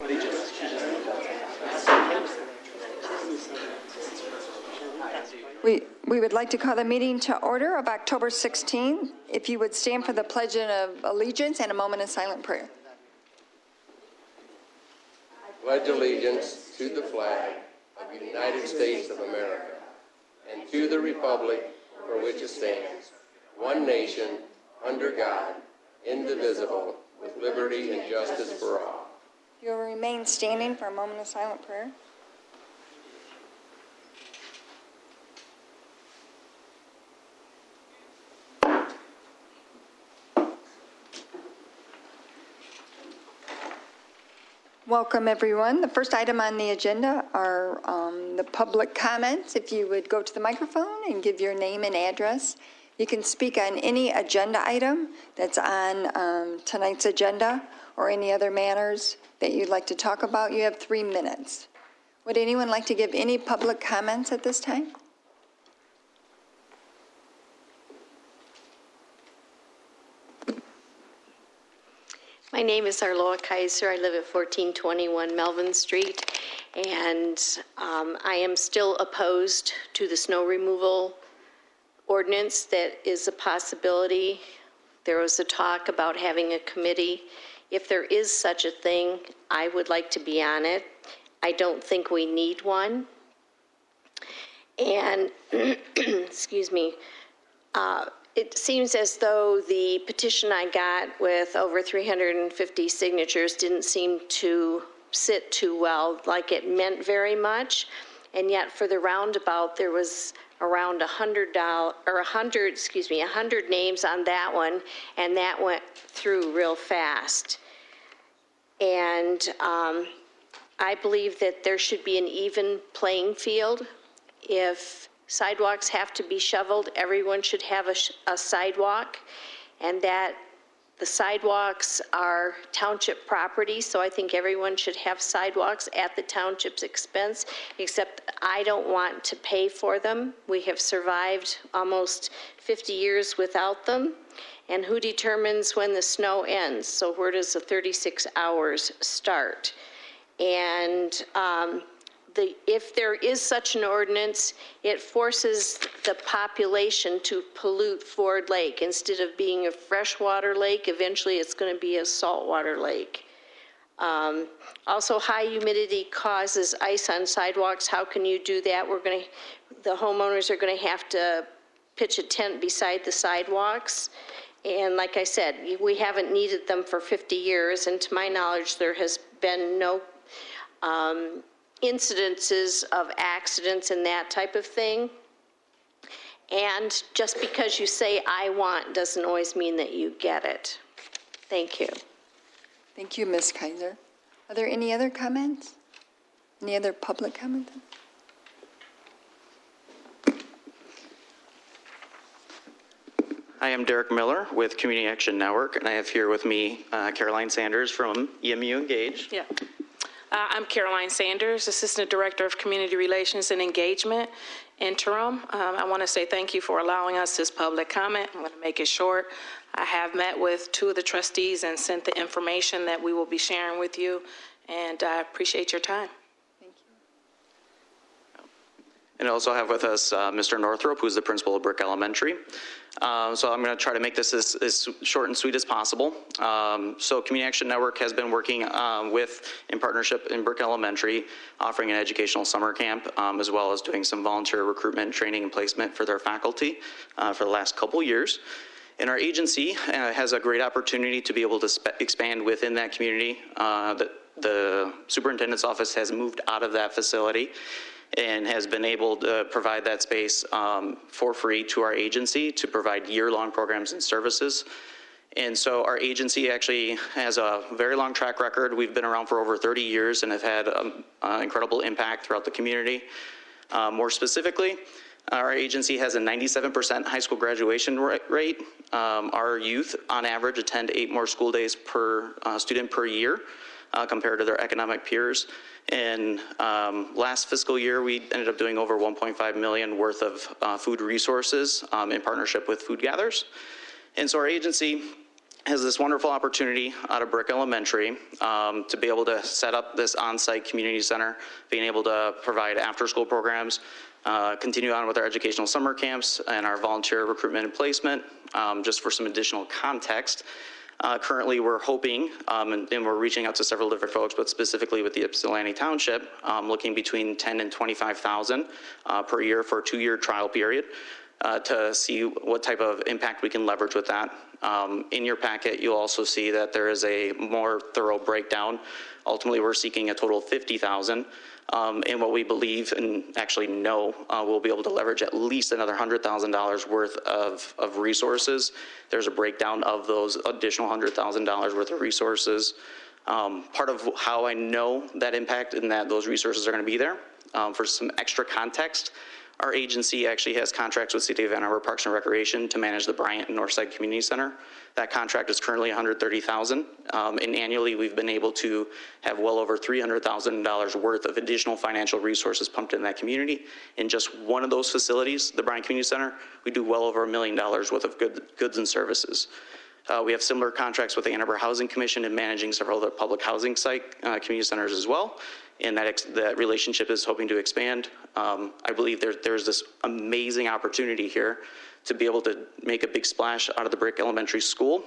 We would like to call the meeting to order of October 16th. If you would stand for the Pledge of Allegiance and a moment of silent prayer. Pledge allegiance to the flag of the United States of America and to the republic for which it stands, one nation, under God, indivisible, with liberty and justice for all. You will remain standing for a moment of silent prayer. Welcome, everyone. The first item on the agenda are the public comments. If you would go to the microphone and give your name and address. You can speak on any agenda item that's on tonight's agenda or any other matters that you'd like to talk about. You have 3 minutes. Would anyone like to give any public comments at this time? My name is Arloa Kaiser. I live at 1421 Melvin Street, and I am still opposed to the snow removal ordinance. That is a possibility. There was a talk about having a committee. If there is such a thing, I would like to be on it. I don't think we need one. And, excuse me, it seems as though the petition I got with over 350 signatures didn't seem to sit too well, like it meant very much. And yet for the roundabout, there was around 100 names on that one, and that went through real fast. And I believe that there should be an even playing field. If sidewalks have to be shoveled, everyone should have a sidewalk, and that the sidewalks are township property, so I think everyone should have sidewalks at the township's expense, except I don't want to pay for them. We have survived almost 50 years without them, and who determines when the snow ends? So where does the 36 hours start? And if there is such an ordinance, it forces the population to pollute Ford Lake. Instead of being a freshwater lake, eventually it's going to be a saltwater lake. Also, high humidity causes ice on sidewalks. How can you do that? The homeowners are going to have to pitch a tent beside the sidewalks. And like I said, we haven't needed them for 50 years, and to my knowledge, there has been no incidences of accidents and that type of thing. And just because you say I want doesn't always mean that you get it. Thank you. Thank you, Ms. Kaiser. Are there any other comments? Any other public comments? I am Derek Miller with Community Action Network, and I have here with me Caroline Sanders from EMU Engage. Yeah. I'm Caroline Sanders, Assistant Director of Community Relations and Engagement, interim. I want to say thank you for allowing us this public comment. I'm going to make it short. I have met with 2 of the trustees and sent the information that we will be sharing with you, and I appreciate your time. Thank you. And I also have with us Mr. Northrop, who's the principal of Brick Elementary. So I'm going to try to make this as short and sweet as possible. So Community Action Network has been working in partnership in Brick Elementary, offering an educational summer camp, as well as doing some volunteer recruitment, training, and placement for their faculty for the last couple years. And our agency has a great opportunity to be able to expand within that community. The superintendent's office has moved out of that facility and has been able to provide that space for free to our agency to provide year-long programs and services. And so our agency actually has a very long track record. We've been around for over 30 years and have had incredible impact throughout the community. More specifically, our agency has a 97% high school graduation rate. Our youth, on average, attend 8 more school days per student per year compared to their economic peers. And last fiscal year, we ended up doing over $1.5 million worth of food resources in partnership with food gatherers. And so our agency has this wonderful opportunity out of Brick Elementary to be able to set up this on-site community center, being able to provide after-school programs, continue on with our educational summer camps and our volunteer recruitment and placement. Just for some additional context, currently we're hoping, and we're reaching out to several different folks, but specifically with the Ypsilanti Township, looking between 10 and 25,000 per year for a 2-year trial period. To see what type of impact we can leverage with that. In your packet, you'll also see that there is a more thorough breakdown. Ultimately, we're seeking a total of 50,000, and what we believe and actually know we'll be able to leverage at least another $100,000 worth of resources. There's a breakdown of those additional $100,000 worth of resources. Part of how I know that impact and that those resources are going to be there, for some extra context, our agency actually has contracts with City of Ann Arbor Parks and Recreation to manage the Bryant and Northside Community Center. That contract is currently $130,000, and annually we've been able to have well over $300,000 worth of additional financial resources pumped in that community. In just one of those facilities, the Bryant Community Center, we do well over $1 million worth of goods and services. We have similar contracts with the Ann Arbor Housing Commission in managing several other public housing site community centers as well, and that relationship is hoping to expand. I believe there's this amazing opportunity here to be able to make a big splash out of the Brick Elementary School.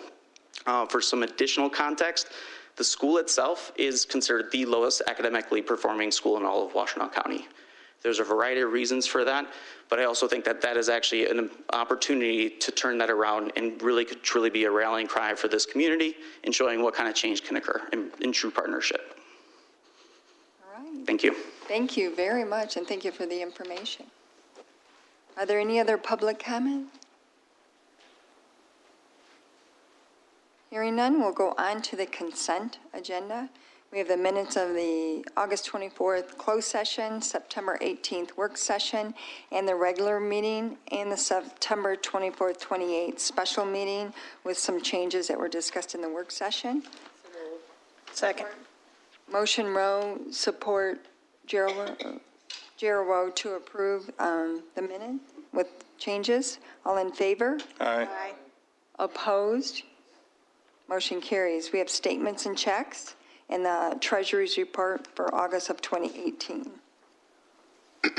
For some additional context, the school itself is considered the lowest academically performing school in all of Washtenaw County. There's a variety of reasons for that, but I also think that that is actually an opportunity to turn that around and really could truly be a rallying cry for this community and showing what kind of change can occur in true partnership. All right. Thank you. Thank you very much, and thank you for the information. Are there any other public comment? Hearing none, we'll go on to the consent agenda. We have the minutes of the August 24th closed session, September 18th work session, and the regular meeting, and the September 24th, 28th special meeting with some changes that were discussed in the work session. Second. Motion Rowe, support Gerald Rowe to approve the minute with changes. All in favor? Aye. Opposed? Motion carries. We have statements and checks and the Treasury's report for August of 2018. I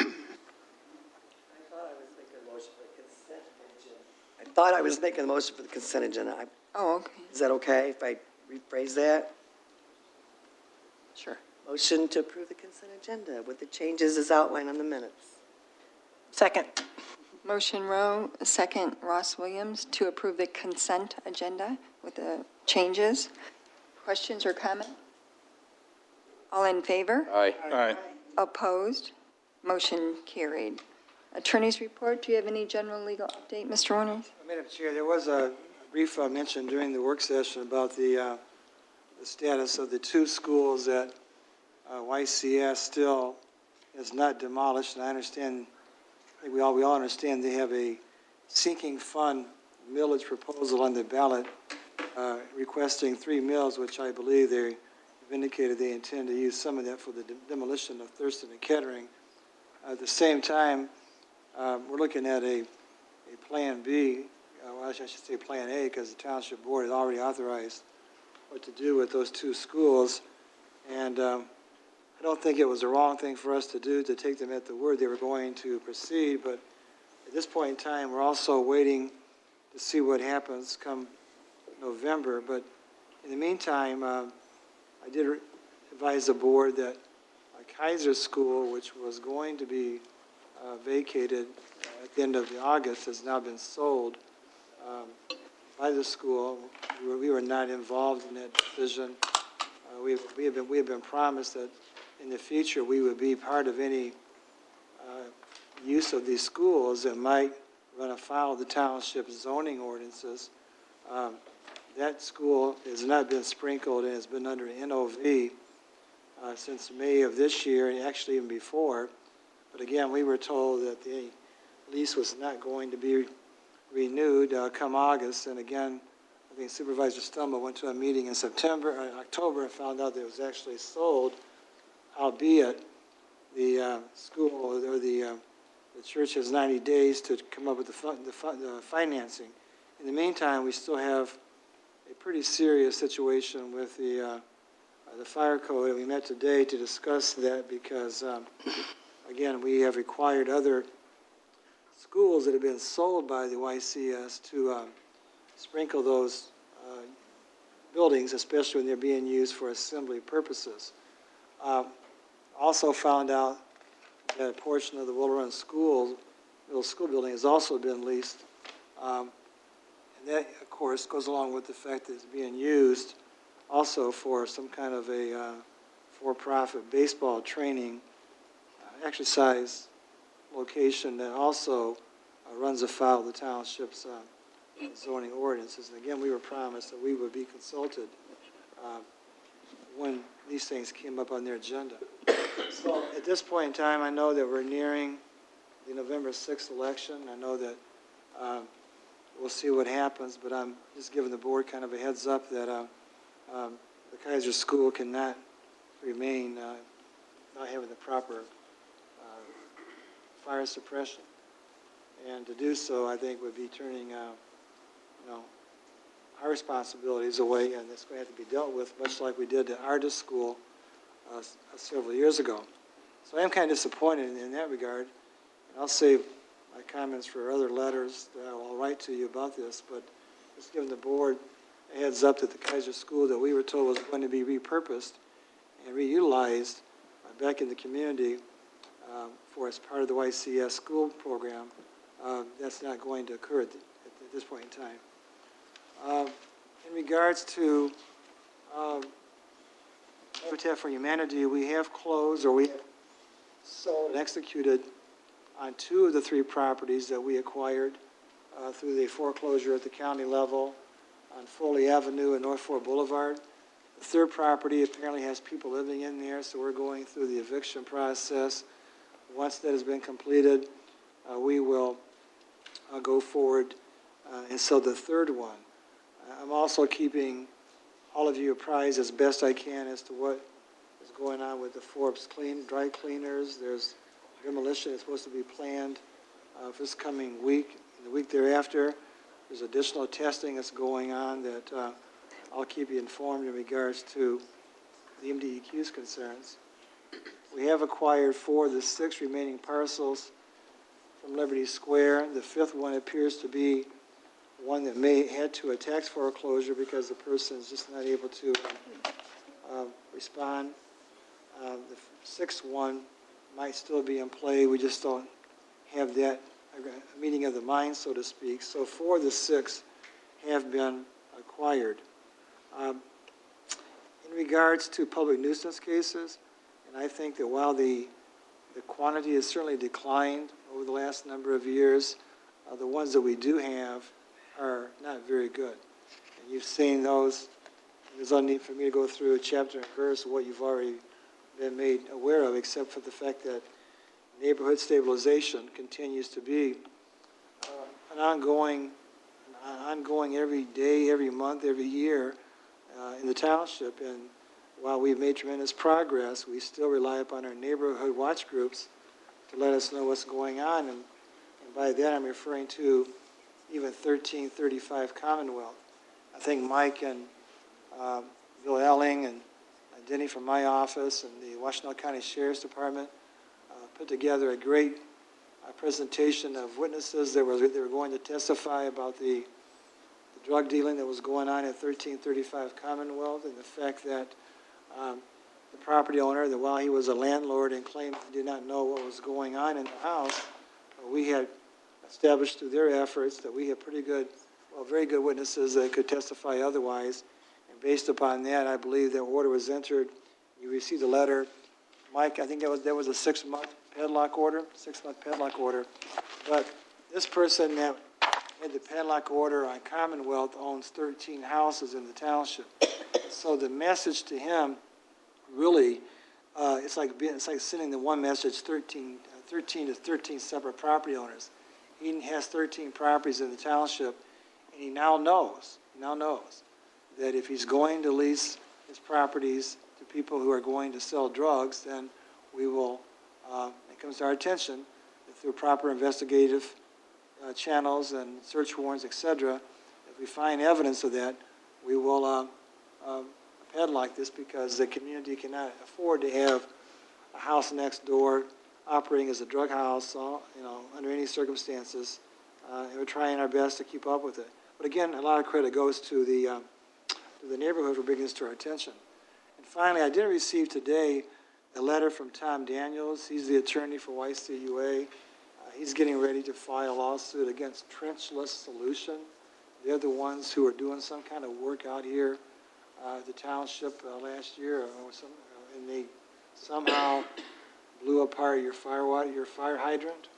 thought I was making a motion for the consent agenda. Oh, okay, Is that okay if I rephrase that? sure. Motion to approve the consent agenda with the changes as outlined on the minutes. Second. Motion Rowe, second Ross Williams to approve the consent agenda with the changes. Questions or comment? All in favor? Aye. Aye. Opposed? Motion carried. Attorney's report, do you have any general legal update, Mr. Warner? Madam Chair, there was a brief mention during the work session about the status of the 2 schools that YCS still is not demolished, and I understand, I think we all understand they have a sinking fund millage proposal on the ballot requesting 3 mills, which I believe they have indicated they intend to use some of that for the demolition of Thurston and Kettering. At the same time, we're looking at a Plan B, well, I should say Plan A, because the Township Board has already authorized what to do with those 2 schools. And I don't think it was the wrong thing for us to do, to take them at the word they were going to proceed. But at this point in time, we're also waiting to see what happens come November. But in the meantime, I did advise the board that Kaiser School, which was going to be vacated at the end of August, has now been sold by the school. We were not involved in that decision. We have been promised that in the future we would be part of any use of these schools that might run afoul of the township's zoning ordinances. That school has not been sprinkled and has been under NOV since May of this year, and actually even before. But again, we were told that the lease was not going to be renewed come August. And again, I think Supervisor Stumble went to a meeting in October, and found out that it was actually sold, albeit the school or the church has 90 days to come up with the financing. In the meantime, we still have a pretty serious situation with the fire code, and we met today to discuss that because, again, we have required other schools that have been sold by the YCS to sprinkle those buildings, especially when they're being used for assembly purposes. Also found out that a portion of the Will Run School, middle school building, has also been leased. And that, of course, goes along with the fact that it's being used also for some kind of a for-profit baseball training exercise location that also runs afoul of the township's zoning ordinances. And again, we were promised that we would be consulted when these things came up on their agenda. So at this point in time, I know that we're nearing the November 6th election. I know that we'll see what happens, but I'm just giving the board kind of a heads up that the Kaiser School cannot remain not having the proper fire suppression. And to do so, I think, would be turning our responsibilities away, and it's going to have to be dealt with, much like we did at Ardis School several years ago. So I am kind of disappointed in that regard, and I'll save my comments for other letters that I will write to you about this, but just giving the board a heads up that the Kaiser School that we were told was going to be repurposed and reutilized back in the community for as part of the YCS school program, that's not going to occur at this point in time. In regards to Habitat for Humanity, we have closed, or we have sold and executed on 2 of the 3 properties that we acquired through the foreclosure at the county level on Foley Avenue and North Fork Boulevard. The 3rd property apparently has people living in there, so we're going through the eviction process. Once that has been completed, we will go forward and sell the 3rd one. I'm also keeping all of you apprised as best I can as to what is going on with the Forbes dry cleaners. There's demolition that's supposed to be planned for this coming week. And the week thereafter, there's additional testing that's going on that I'll keep you informed in regards to the MDEQ's concerns. We have acquired 4 of the 6 remaining parcels from Liberty Square. The 5th one appears to be one that may head to a tax foreclosure because the person is just not able to respond. The 6th one might still be in play. We just don't have that meeting of the mind, so to speak. So 4 of the 6 have been acquired. In regards to public nuisance cases, and I think that while the quantity has certainly declined over the last number of years, the ones that we do have are not very good. And you've seen those. There's no need for me to go through chapter and verse of what you've already been made aware of, except for the fact that neighborhood stabilization continues to be an ongoing every day, every month, every year in the township. And while we've made tremendous progress, we still rely upon our neighborhood watch groups to let us know what's going on. And by that, I'm referring to even 1335 Commonwealth. I think Mike and Bill Elling and Denny from my office and the Washtenaw County Sheriff's Department put together a great presentation of witnesses that were going to testify about the drug dealing that was going on at 1335 Commonwealth, and the fact that the property owner, that while he was a landlord and claimed he did not know what was going on in the house, we had established through their efforts that we had very good witnesses that could testify otherwise. And based upon that, I believe that order was entered. You received a letter. Mike, I think that was a 6-month padlock order, But this person that had the padlock order on Commonwealth owns 13 houses in the township. So the message to him really, it's like sending the one message 13 to 13 separate property owners. He has 13 properties in the township, and he now knows that if he's going to lease his properties to people who are going to sell drugs, then we will, it comes to our attention that through proper investigative channels and search warrants, etc., if we find evidence of that, we will padlock this because the community cannot afford to have a house next door operating as a drug house, under any circumstances. And we're trying our best to keep up with it. But again, a lot of credit goes to the neighborhood for bringing this to our attention. And finally, I did receive today a letter from Tom Daniels. He's the attorney for YCUA. He's getting ready to file a lawsuit against Trenchless Solution. They're the ones who are doing some kind of work out here at the township last year, and they somehow blew apart your fire hydrant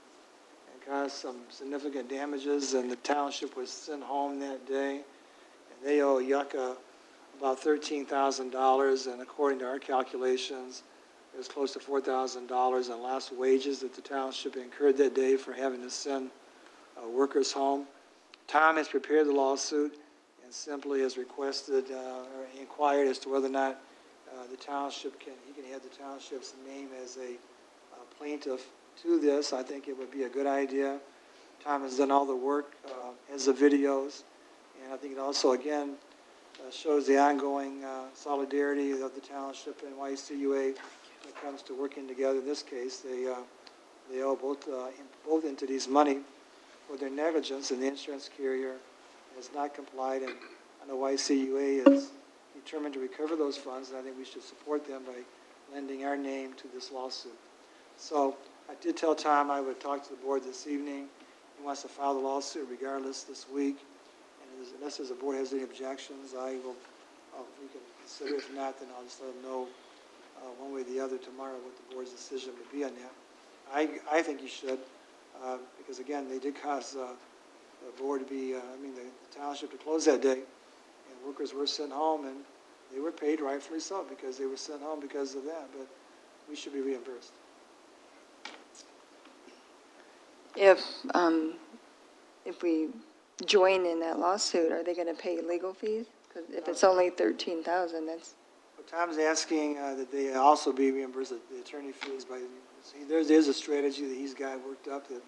and caused some significant damages, and the township was sent home that day. And they owe Yucca about $13,000, and according to our calculations, it was close to $4,000 in lost wages that the township incurred that day for having to send workers home. Tom has prepared the lawsuit and simply has requested or inquired as to whether or not the township he can have the township's name as a plaintiff to this. I think it would be a good idea. Tom has done all the work, has the videos, and I think it also, again, shows the ongoing solidarity of the township and YCUA when it comes to working together. In this case, they owe both entities money for their negligence, and the insurance carrier has not complied, and I know YCUA is determined to recover those funds, and I think we should support them by lending our name to this lawsuit. So I did tell Tom I would talk to the board this evening. He wants to file the lawsuit regardless this week, and unless the board has any objections, we can consider it. If not, then I'll just let him know one way or the other tomorrow what the board's decision would be on that. I think you should, because again, they did cause the board to be, the township to close that day, and workers were sent home, and they were paid rightfully so because they were sent home because of that, but we should be reimbursed. If we join in that lawsuit, are they going to pay legal fees? Because if it's only $13,000, that's... But Tom's asking that they also be reimbursed the attorney fees by. There's a strategy that he's got worked up that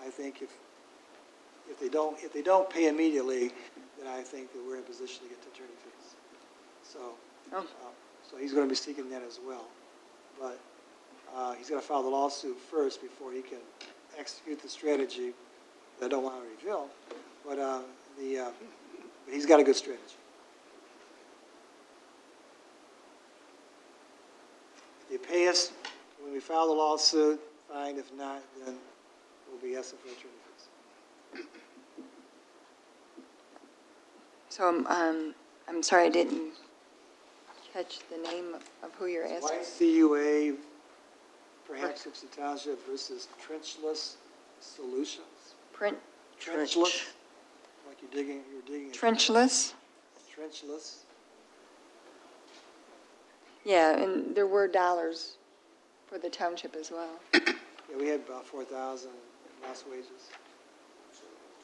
I think if they don't pay immediately, then I think that we're in a position to get the attorney fees. So so he's going to be seeking that as well, but he's got to file the lawsuit first before he can execute the strategy that I don't want to reveal, but he's got a good strategy. If they pay us when we file the lawsuit, fine. If not, then we'll be asking for attorney fees. So I'm sorry I didn't catch the name of who you're asking. YCUA, perhaps it's the township versus Trenchless Solutions. Trenchless, like you're digging. Trenchless? Trenchless. Yeah, and there were dollars for the township as well. Yeah, we had about 4,000 in lost wages.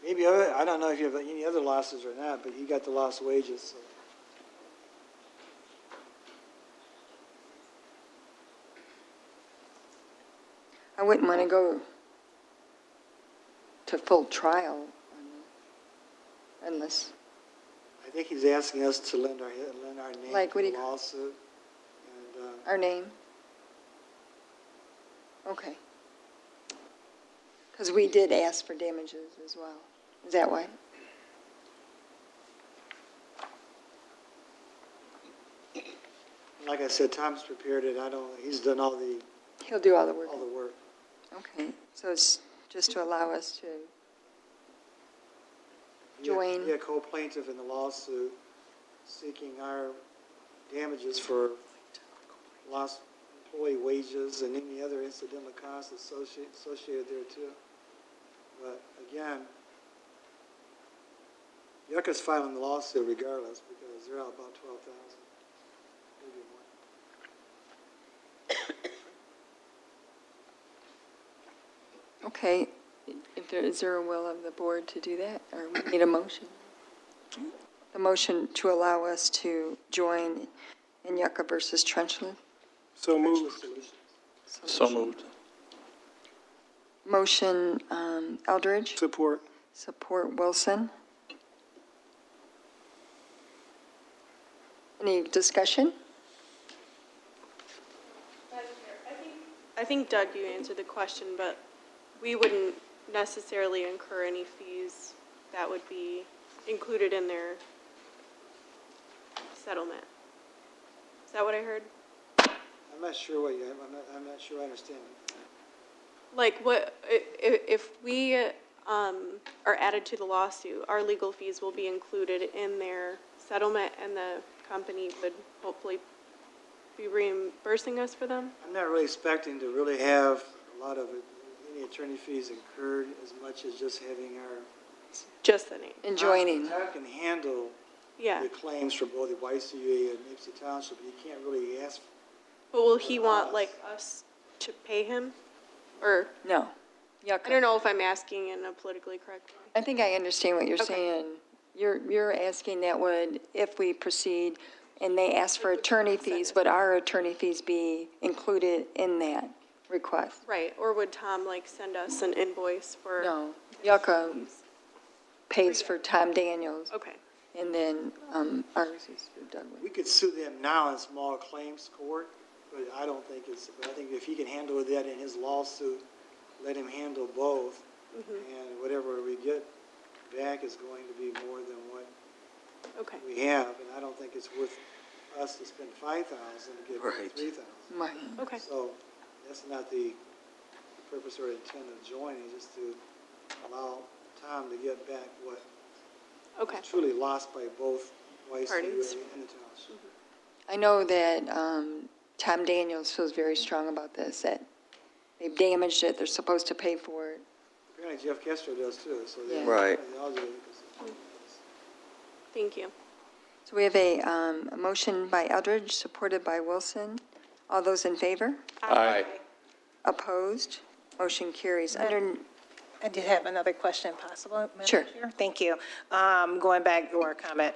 Maybe I don't know if you have any other losses or not, but he got the lost wages. So. I wouldn't want to go to full trial unless, I think he's asking us to lend our name Like, what do to the you- lawsuit. And, our name. Okay. Because we did ask for damages as well. Is that why? like I said, Tom's prepared it. He's done all the He'll do all the work. work. Okay, so it's just to allow us to join. Be a co-plaintiff in the lawsuit seeking our damages for lost employee wages and any other incidental costs associated there too. But again, Yucca's filing the lawsuit regardless because they're out about 12,000, maybe more. Okay, is there a will of the board to do that, or we need a motion? The motion to allow us to join in Yucca versus Trenchless? So moved. So moved. Motion Eldridge, Support. support Wilson. Any discussion? I think, Doug, you answered the question, but we wouldn't necessarily incur any fees that would be included in their settlement. Is that what I heard? I'm not sure what you, I'm not sure I understand. Like, what, if we are added to the lawsuit, our legal fees will be included in their settlement, and the company would hopefully be reimbursing us for them? I'm not really expecting to really have a lot of any attorney fees incurred as much as just having our. Just the name? And joining? Todd can handle Yeah. the claims for both the YCA and Ypsilanti Township. You can't really ask. But will he want, like, us to pay him? Or, No. I don't know if I'm asking in a politically correct way. I think I understand what you're Okay. saying. You're asking that would, if we proceed and they ask for attorney fees, would our attorney fees be included in that request? Right, or would Tom, like, send us an invoice for? No. Yucca pays for Tom Daniels, Okay, and then ours is for Douglas. We could sue them now in small claims court, but I don't think it's, but I think if he can handle that in his lawsuit, let him handle both. And whatever we get back is going to be more than what okay. we have. And I don't think it's worth us to spend $5,000 to get Right. $3,000. Right. Okay, So that's not the purpose or intent of joining, just to allow Tom to get back what okay. was truly lost by both YCUA Parties. and the township. I know that Tom Daniels feels very strong about this, that they've damaged it, they're supposed to pay for it. Apparently Jeff Kester does too, so they Yeah. Right. they all do it. Thank you. So we have a motion by Eldridge, supported by Wilson. All those in favor? Aye. Opposed? Motion carries. Under, I did have another question, possible, Madam Sure. Chair? Thank you. Going back, or comment,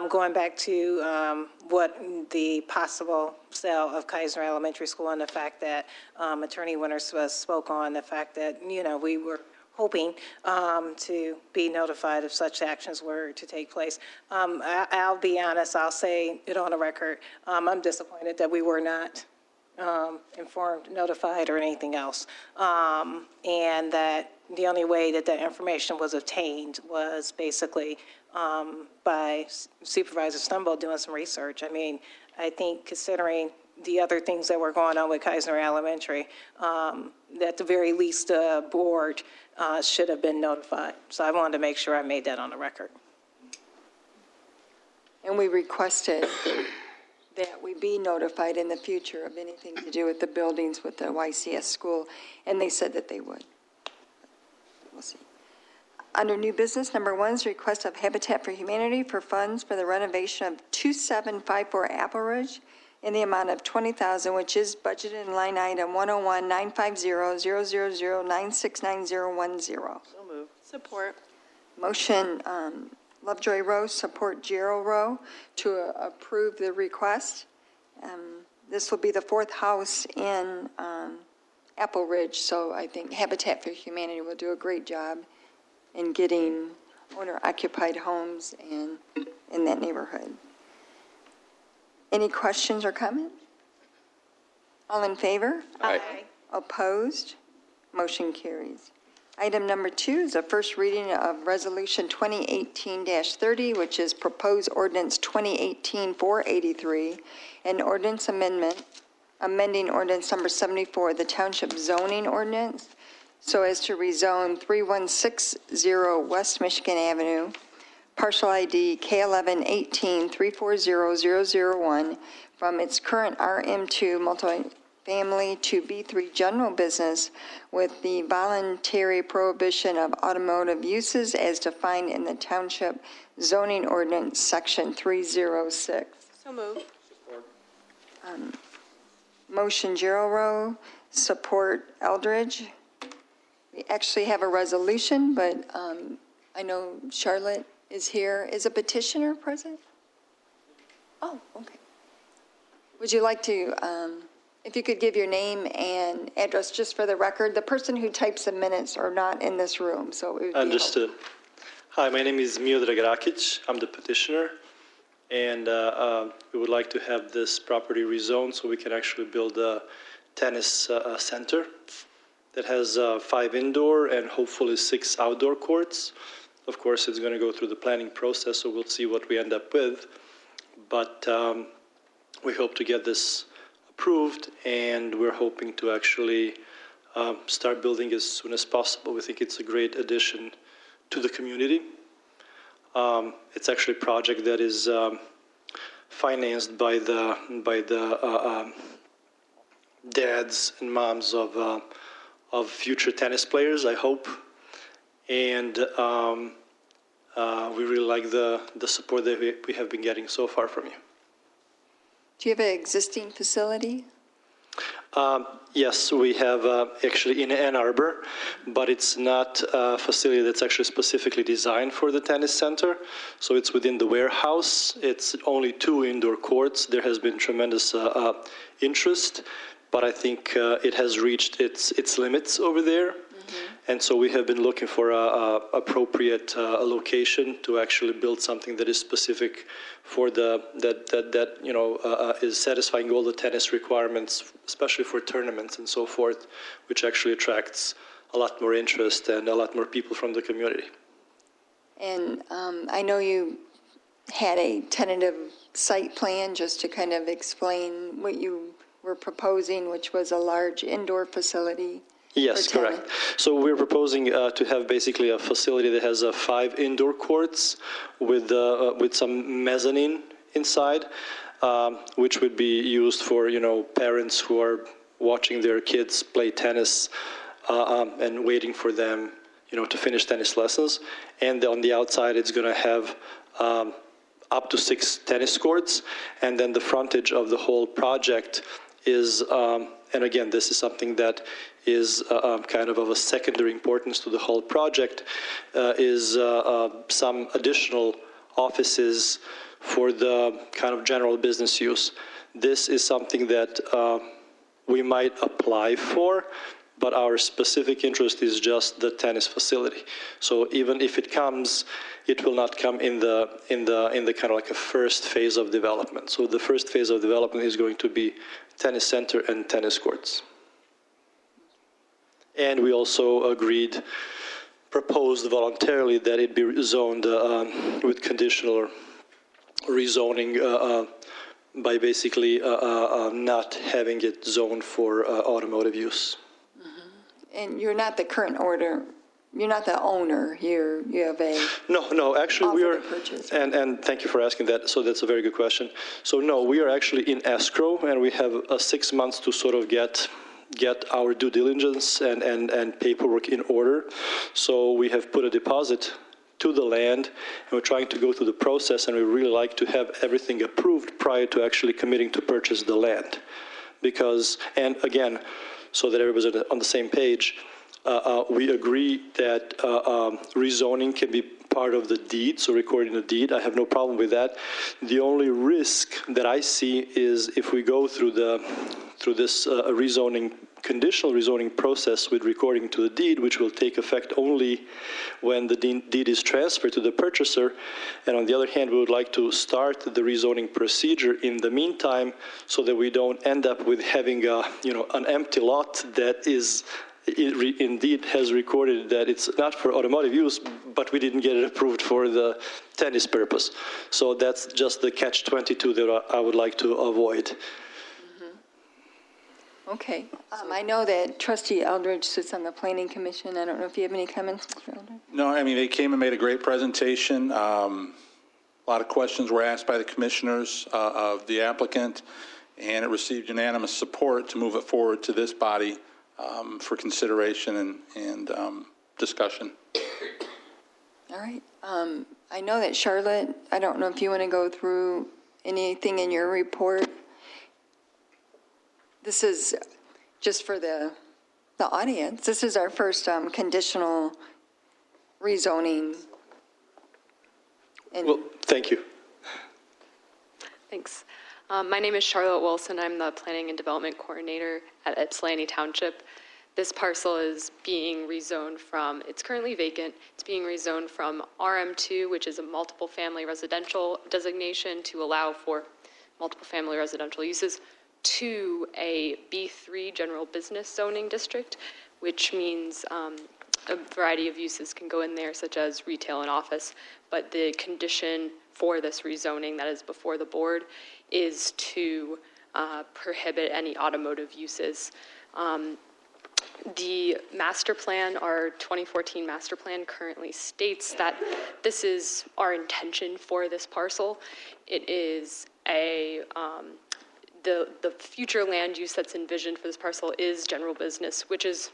going back to what the possible sale of Kaiser Elementary School and the fact that Attorney Winters spoke on the fact that, you know, we were hoping to be notified if such actions were to take place. I'll be honest, I'll say it on the record, I'm disappointed that we were not informed, notified, or anything else. And that the only way that that information was obtained was basically by Supervisor Stumble doing some research. I mean, I think considering the other things that were going on with Kaiser Elementary, at the very least, the board should have been notified. So I wanted to make sure I made that on the record. and we requested that we be notified in the future of anything to do with the buildings with the YCS school, and they said that they would. We'll see. Under new business, number 1 is request of Habitat for Humanity for funds for the renovation of 2754 Apple Ridge in the amount of $20,000, which is budgeted in line item 101-950-000-969010. So moved. Support. Motion, Lovejoy Rowe, support Gerald Rowe, to approve the request. This will be the 4th house in Apple Ridge, so I think Habitat for Humanity will do a great job in getting owner-occupied homes in that neighborhood. Any questions or comments? All in favor? Aye. Opposed? Motion carries. Item number 2 is a first reading of Resolution 2018-30, which is proposed ordinance 2018-483, and ordinance amending ordinance number 74, the Township zoning ordinance, so as to rezone 3160 West Michigan Avenue, parcel ID K11-18-340001, from its current RM2 multifamily to B3 general business, with the voluntary prohibition of automotive uses as defined in the Township zoning ordinance, section 306. So moved. Motion Gerald Rowe, support Eldridge. We actually have a resolution, but I know Charlotte is here. Is a petitioner present? Oh, okay. Would you like to, if you could give your name and address just for the record, the person who types the minutes are not in this room, so it would be Understood. Hi, my name is Miodrag Rakic. I'm the petitioner, And we would like to have this property rezoned so we can actually build a tennis center that has 5 indoor and hopefully 6 outdoor courts. Of course, it's going to go through the planning process, so we'll see what we end up with. But we hope to get this approved, and we're hoping to actually start building as soon as possible. We think it's a great addition to the community. It's actually a project that is financed by the dads and moms of future tennis players, I hope. And we really like the support that we have been getting so far from you. Do you have an existing facility? Yes, we have actually in Ann Arbor, but it's not a facility that's actually specifically designed for the tennis center. So it's within the warehouse. It's only 2 indoor courts. There has been tremendous interest, but I think it has reached its limits over there. And so we have been looking for a appropriate location to actually build something that is specific for is satisfying all the tennis requirements, especially for tournaments and so forth, which actually attracts a lot more interest and a lot more people from the community. And I know you had a tentative site plan, just to kind of explain what you were proposing, which was a large indoor facility. Yes, correct. So we're proposing to have basically a facility that has 5 indoor courts with some mezzanine inside, which would be used for parents who are watching their kids play tennis and waiting for them to finish tennis lessons. And on the outside, it's going to have up to 6 tennis courts, and then the frontage of the whole project is. And again, this is something that is kind of a secondary importance to the whole project, is some additional offices for the kind of general business use. This is something that we might apply for, but our specific interest is just the tennis facility. So even if it comes, it will not come in the kind of like a first phase of development. So the first phase of development is going to be tennis center and tennis courts. And we also proposed voluntarily that it be zoned with conditional rezoning by basically not having it zoned for automotive use. And you're not the current you're not the owner here, you have a... No, actually we are, purchase. and thank you for asking that, so that's a very good question. So no, we are actually in escrow, and we have 6 months to sort of get our due diligence and paperwork in order. So we have put a deposit to the land, and we're trying to go through the process, and we really like to have everything approved prior to actually committing to purchase the land. Because, and again, so that everybody's on the same page, we agree that rezoning can be part of the deed, so recording the deed. I have no problem with that. The only risk that I see is if we go through this conditional rezoning process with recording to the deed, which will take effect only when the deed is transferred to the purchaser. And on the other hand, we would like to start the rezoning procedure in the meantime, so that we don't end up with having an empty lot that is indeed has recorded that it's not for automotive use, but we didn't get it approved for the tennis purpose. So that's just the catch-22 that I would like to avoid. Okay. I know that Trustee Eldridge sits on the Planning Commission. I don't know if you have any comments, Mr. Eldridge? No, I mean, they came and made a great presentation. A lot of questions were asked by the commissioners of the applicant, and it received unanimous support to move it forward to this body for consideration and discussion. All right. I know that Charlotte, I don't know if you want to go through anything in your report. This is just for the audience. This is our first conditional rezoning. Well, thank you. Thanks. My name is Charlotte Wilson. I'm the Planning and Development Coordinator at Ypsilanti Township. This parcel is being rezoned from, it's currently vacant, it's being rezoned from RM2, which is a multiple family residential designation to allow for multiple family residential uses, to a B3 general business zoning district, which means a variety of uses can go in there, such as retail and office. But the condition for this rezoning that is before the board is to prohibit any automotive uses. The master plan, our 2014 master plan, currently states that this is our intention for this parcel. It is the future land use that's envisioned for this parcel is general business, which is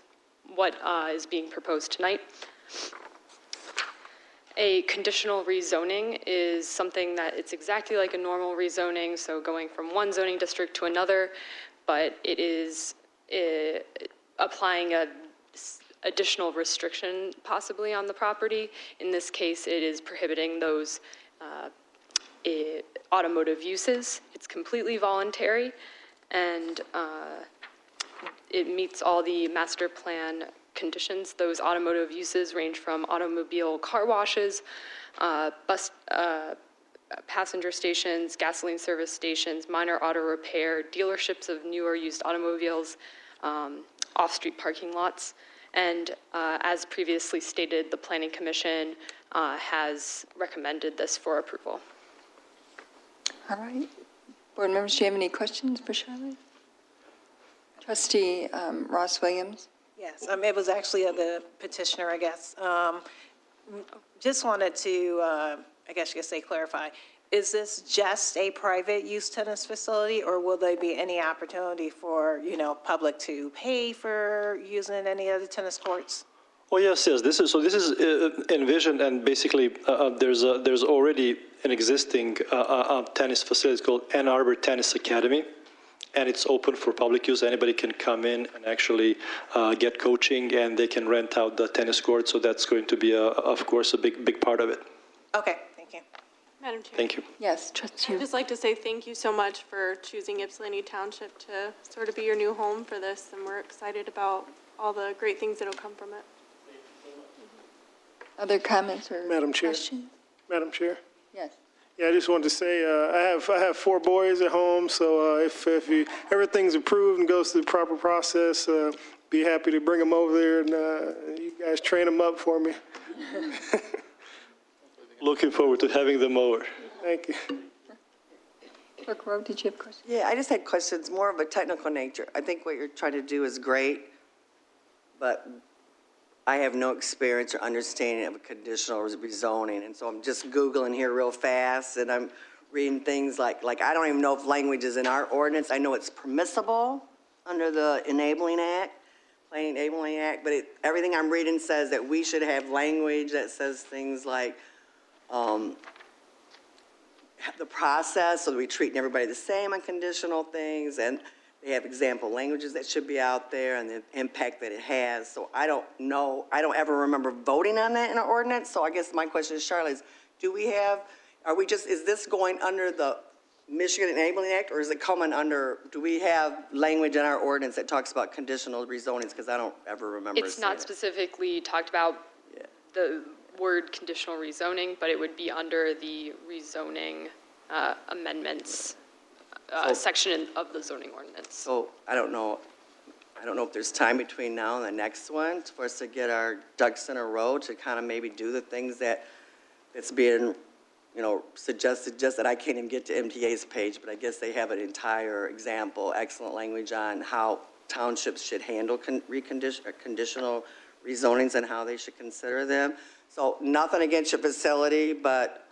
what is being proposed tonight. A conditional rezoning is something that it's exactly like a normal rezoning, so going from one zoning district to another, but it is applying a additional restriction possibly on the property. In this case, it is prohibiting those automotive uses. It's completely voluntary, and it meets all the master plan conditions. Those automotive uses range from automobile car washes, bus passenger stations, gasoline service stations, minor auto repair, dealerships of new or used automobiles, off-street parking lots. And as previously stated, the Planning Commission has recommended this for approval. All right. Board members, do you have any questions for Charlotte? Trustee Ross Williams? Yes, it was actually the petitioner, I guess. Just wanted to, I guess you could say, clarify. Is this just a private use tennis facility, or will there be any opportunity for, public to pay for using any of the tennis courts? Oh, yes. This is envisioned, and basically there's already an existing tennis facility called Ann Arbor Tennis Academy, and it's open for public use. Anybody can come in and actually get coaching, and they can rent out the tennis court. So that's going to be, of course, a big part of it. Okay, thank you. Madam Chair. Thank you. Yes, Trustee. I'd just like to say thank you so much for choosing Ypsilanti Township to sort of be your new home for this, and we're excited about all the great things that'll come from it. Other comments or Madam Chair. questions? Madam Chair? Yes. Yeah, I just wanted to say I have 4 boys at home, so if everything's approved and goes through the proper process, be happy to bring them over there and you guys train them up for me. Looking forward to having them over. Thank you. Clerk Rowe, did you have a question? Yeah, I just had questions, more of a technical nature. I think what you're trying to do is great, but I have no experience or understanding of a conditional rezoning, and so I'm just Googling here real fast, and I'm reading things like I don't even know if language is in our ordinance. I know it's permissible under the Enabling Act, Planning Enabling Act, but everything I'm reading says that we should have language that says things like the process, so that we treat everybody the same on conditional things, and they have example languages that should be out there and the impact that it has. So I don't know, I don't ever remember voting on that in our ordinance. So I guess my question to Charlotte is, is this going under the Michigan Enabling Act, or is it coming under, do we have language in our ordinance that talks about conditional rezonings? Because I don't ever remember It's not specifically talked about the word conditional rezoning, but it would be under the rezoning amendments section of the zoning ordinance. So I don't know if there's time between now and the next one for us to get our ducks in a row to kind of maybe do the things that's being, suggested, just that I can't even get to MTA's page, but I guess they have an entire example, excellent language on how townships should handle conditional rezonings and how they should consider them. So nothing against your facility, but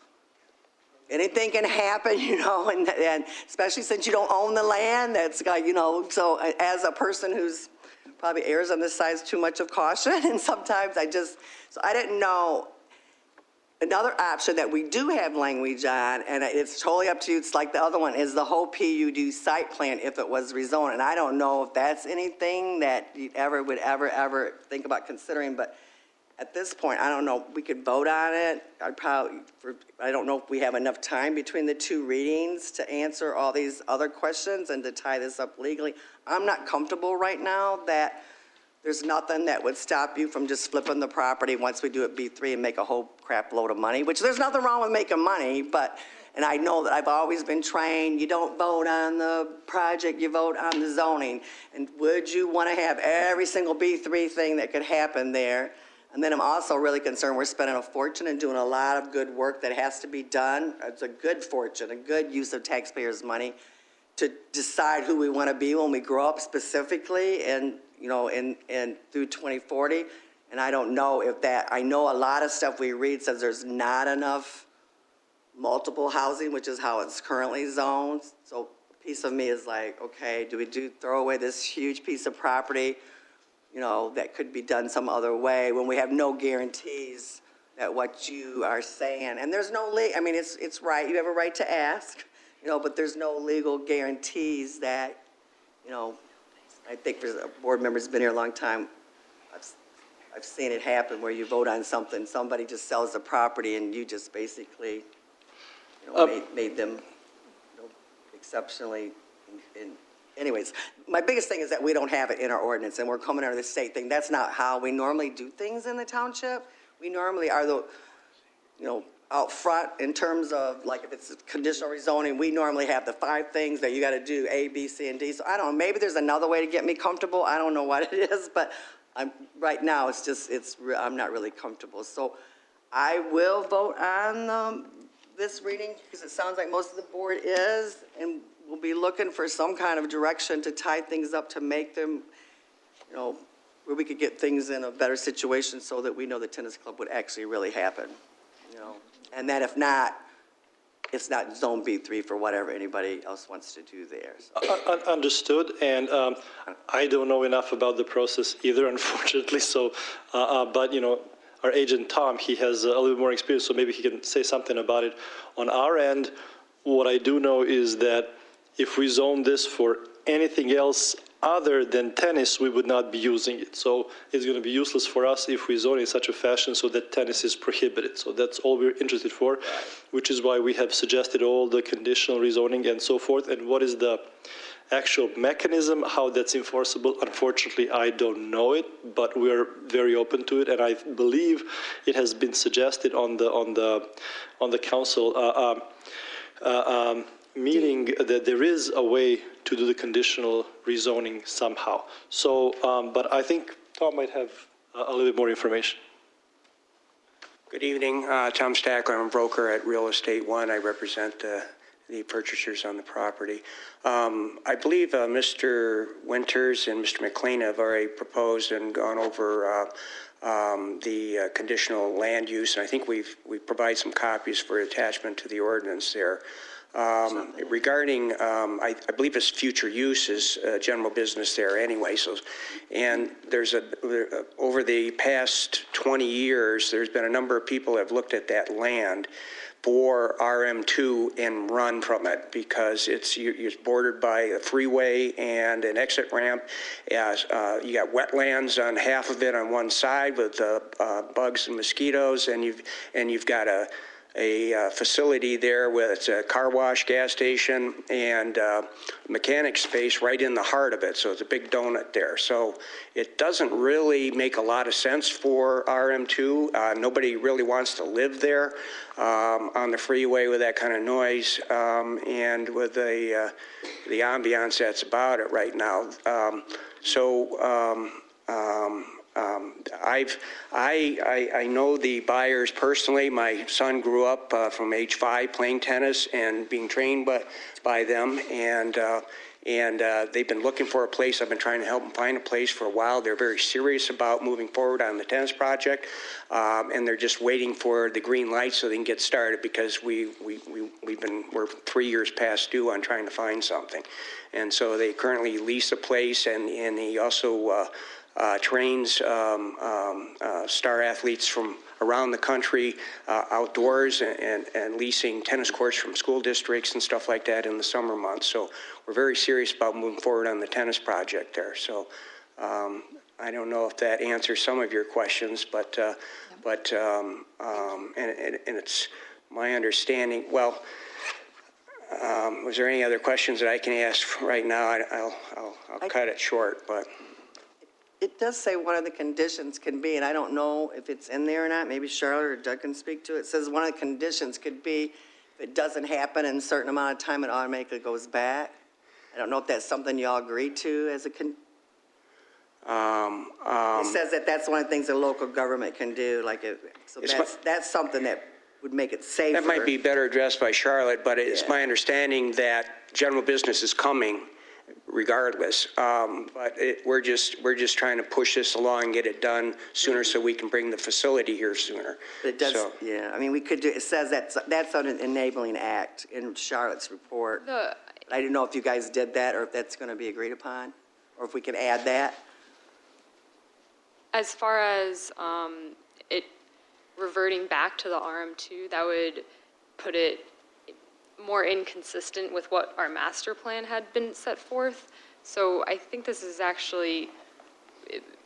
anything can happen, and especially since you don't own the land, that's like, so as a person who's probably errs on this side, is too much of caution, and sometimes so I didn't know. Another option that we do have language on, and it's totally up to you, it's like the other one, is the whole PUD site plan if it was rezoned, and I don't know if that's anything that you would ever think about considering, but at this point, I don't know, we could vote on it. I don't know if we have enough time between the 2 readings to answer all these other questions and to tie this up legally. I'm not comfortable right now that there's nothing that would stop you from just flipping the property once we do it B3 and make a whole crap load of money, which there's nothing wrong with making money, but, and I know that I've always been trained, you don't vote on the project, you vote on the zoning. And would you want to have every single B3 thing that could happen there? And then I'm also really concerned, we're spending a fortune and doing a lot of good work that has to be done. It's a good fortune, a good use of taxpayers' money to decide who we want to be when we grow up specifically and, you know, and through 2040. And I don't know if that, I know a lot of stuff we read says there's not enough multiple housing, which is how it's currently zoned. So a piece of me is like, okay, do we throw away this huge piece of property, you know, that could be done some other way when we have no guarantees that what you are saying, and there's no, I mean, it's right, you have a right to ask, you know, but there's no legal guarantees that, you know, I think for a board member who's been here a long time, I've seen it happen where you vote on something, somebody just sells the property and you just basically, you know, made them, you know, exceptionally anyways, my biggest thing is that we don't have it in our ordinance, and we're coming under the state thing. That's not how we normally do things in the township. We normally are the, you know, out front in terms of, like, if it's conditional rezoning, we normally have the 5 things that you got to do, A, B, C, and D. So I don't know, maybe there's another way to get me comfortable. I don't know what it is, but right now it's just, I'm not really comfortable. So I will vote on this reading because it sounds like most of the board is, and we'll be looking for some kind of direction to tie things up to make them, you know, where we could get things in a better situation so that we know the tennis club would actually really happen, you know. And that if not, it's not zone B3 for whatever anybody else wants to do there. So. Understood, and I don't know enough about the process either, unfortunately, so, but, you know, our agent Tom, he has a little bit more experience, so maybe he can say something about it. On our end, what I do know is that if we zone this for anything else other than tennis, we would not be using it. So it's going to be useless for us if we zone in such a fashion so that tennis is prohibited. So that's all we're interested for, which is why we have suggested all the conditional rezoning and so forth. And what is the actual mechanism, how that's enforceable? Unfortunately, I don't know it, but we're very open to it. And I believe it has been suggested on the council meaning that there is a way to do the conditional rezoning somehow. So, but I think Tom might have a little bit more information. Good evening, Tom Stackler. I'm a broker at Real Estate One. I represent the purchasers on the property. I believe Mr. Winters and Mr. McLean have already proposed and gone over the conditional land use, and I think we've provided some copies for attachment to the ordinance there. Regarding, I believe it's future use is general business there anyway. So, and there's over the past 20 years, there's been a number of people that have looked at that land for RM2 and run from it because it's bordered by a freeway and an exit ramp. You got wetlands on half of it on one side with bugs and mosquitoes, and you've got a facility there with a car wash, gas station, and mechanic space right in the heart of it. So it's a big donut there. So it doesn't really make a lot of sense for RM2. Nobody really wants to live there on the freeway with that kind of noise and with the ambiance that's about it right now. I know the buyers personally. My son grew up from age 5 playing tennis and being trained by them, and they've been looking for a place. I've been trying to help them find a place for a while. They're very serious about moving forward on the tennis project, and they're just waiting for the green light so they can get started because we're 3 years past due on trying to find something, and so they currently lease a place, and he also trains star athletes from around the country outdoors and leasing tennis courts from school districts and stuff like that in the summer months. So we're very serious about moving forward on the tennis project there. So I don't know if that answers some of your questions, but it's my understanding. Well, was there any other questions that I can ask right now? I'll cut it short, but. It does say one of the conditions can be, and I don't know if it's in there or not, maybe Charlotte or Doug can speak to it. It says one of the conditions could be if it doesn't happen in a certain amount of time, it automatically goes back. I don't know if that's something y'all agree to as a it says that that's one of the things a local government can do, like, so that's something that would make it safer. That might be better addressed by Charlotte, but it's my understanding that general business is coming regardless. But we're just trying to push this along and get it done sooner so we can bring the facility here sooner. It does, So- yeah, I mean, we could do, it says that's on an enabling act in Charlotte's report. I didn't know if you guys did that or if that's going to be agreed upon, or if we can add that. As far as it reverting back to the RM2, that would put it more inconsistent with what our master plan had been set forth. So I think this is actually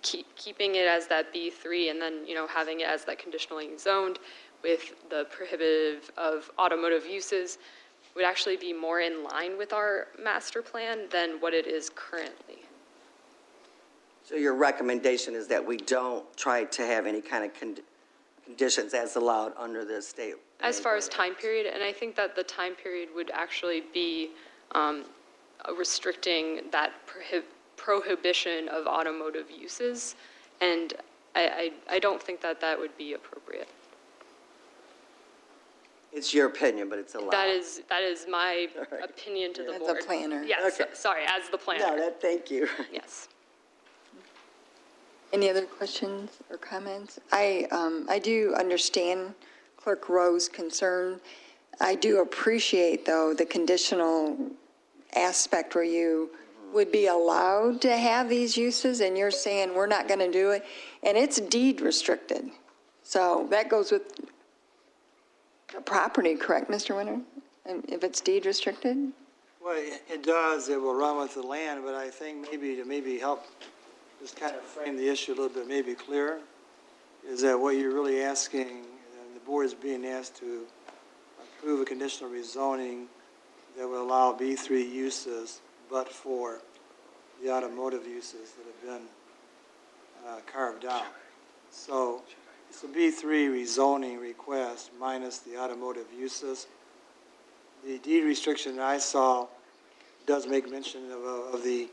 keeping it as that B3 and then, having it as that conditionally zoned with the prohibitive of automotive uses would actually be more in line with our master plan than what it is currently. So your recommendation is that we don't try to have any kind of conditions as allowed under the state? As far as time period, and I think that the time period would actually be restricting that prohibition of automotive uses, and I don't think that that would be appropriate. It's your opinion, but it's allowed. That is my opinion to the board. As a planner. Yes, Okay. sorry, as the planner. No, thank you. Yes. Any other questions or comments? I do understand Clerk Rowe's concern. I do appreciate, though, the conditional aspect where you would be allowed to have these uses, and you're saying we're not going to do it, and it's deed restricted. So that goes with the property, correct, Mr. Winter? And if it's deed restricted? Well, it does, it will run with the land, but I think maybe help just kind of frame the issue a little bit, maybe clearer, is that what you're really asking, and the board is being asked to approve a conditional rezoning that will allow B3 uses, but for the automotive uses that have been carved out. So it's a B3 rezoning request minus the automotive uses. The deed restriction I saw does make mention of the